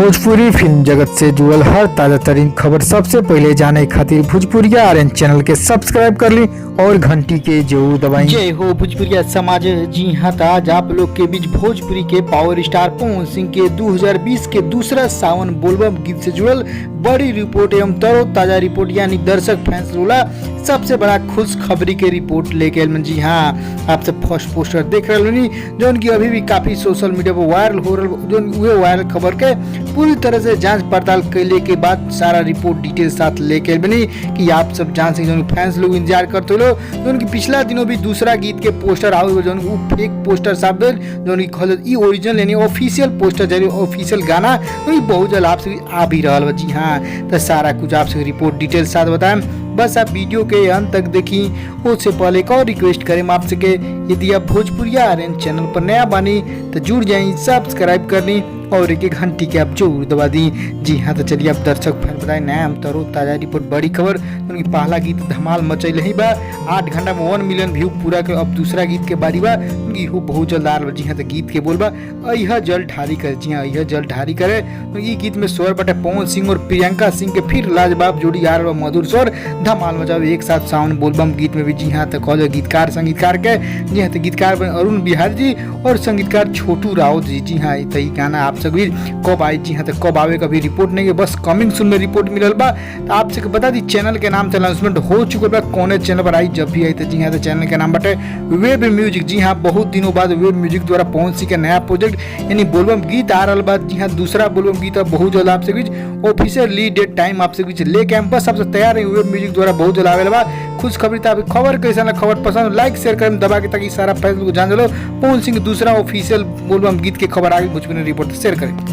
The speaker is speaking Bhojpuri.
भोजपुरी फिल्म जगत से जुड़ल हर ताजा तरीन खबर सबसे पहले जाने खातिर भोजपुरिया आर्यन चैनल के सब्सक्राइब कर ली और घंटी के जरूर दबाएं। जय हो भोजपुरिया समाज। जी हाँ, आज आप लोग के बीच भोजपुरी के पावर स्टार पवन सिंह के 2020 के दूसरा सावन बोलबम गीत से जुड़ल बड़ी रिपोर्ट एवं तरो ताजा रिपोर्ट यानी दर्शक फैंस रोला सबसे बड़ा खुश खबरी के रिपोर्ट लेके आयल। जी हाँ, आपसे फर्स्ट पोस्टर देख रहे नहीं जो उनकी अभी भी काफी सोशल मीडिया पर वायरल हो रहा जो वे वायरल खबर के पूरी तरह से जांच पड़ताल कैले के बाद सारा रिपोर्ट डिटेल साथ लेके बनी कि आप सब जान सके। जो फैंस लोग इंतजार करते हो जो उनकी पिछला दिनों भी दूसरा गीत के पोस्टर आए जो फेक पोस्टर साहब जो उनकी खोलत ई ओरिजिनल यानी ऑफिशियल पोस्टर जरिए ऑफिशियल गाना बहुत जल्द आपसे आ भी रहा है। जी हाँ, तो सारा कुछ आपसे रिपोर्ट डिटेल साथ बताएं, बस आप वीडियो के अंत तक देखी। उससे पहले एक और रिक्वेस्ट करें आपसे कि यदि आप भोजपुरिया आर्यन चैनल पर नया बानी तो जुड़ जाए, सब्सक्राइब कर ली और एक घंटी के आप जरूर दबा दी। जी हाँ, तो चलिए आप दर्शक फैन बताए नया हम तरो ताजा रिपोर्ट बड़ी खबर उनकी पहला गीत धमाल मचल ही बा 8 घंटा में 1 मिलियन व्यू पूरा के। अब दूसरा गीत के बारी बा उनकी बहुत जल्द आ रहा। जी हाँ, तो गीत के बोल बा यह जल ढारी करे। जी हाँ, यह जल ढारी करे ये गीत में स्वर बटे पवन सिंह और प्रियंका सिंह के फिर लाजवाब जोड़ी आ रहा मधुर स्वर धमाल मचाओ एक साथ सावन बोलबम गीत में भी। जी हाँ, तो कॉल गीतकार संगीतकार के जी हाँ, तो गीतकार अरुण बिहारी जी और संगीतकार छोटू राउत जी। जी हाँ, तो ये गाना आप सभी कब आई। जी हाँ, तो कब आवे कभी रिपोर्ट नहीं है, बस कमिंग सुन में रिपोर्ट मिलल बा। तो आपसे बता दी चैनल के नाम से अनाउंसमेंट हो चुका बा कौन चैनल पर आई जब भी आई। तो जी हाँ, तो चैनल के नाम बटे वेब म्यूजिक। जी हाँ, बहुत दिनों बाद वेब म्यूजिक द्वारा पवन सिंह का नया प्रोजेक्ट यानी बोलबम गीत आ रहा बा। जी हाँ, दूसरा बोलबम गीत बहुत जल्द आपसे कुछ ऑफिशियल लीड डेट टाइम आपसे कुछ लेके हम बस आपसे तैयार है। वेब म्यूजिक द्वारा बहुत जल्द आवेला बा। खुश खबरी खबर कैसा ना खबर पसंद लाइक शेयर करें दबा के ताकि सारा फैसला को जान लो। पवन सिंह दूसरा ऑफिशियल बोलबम गीत के खबर आगे भोजपुरी रिपोर्ट शेयर करें।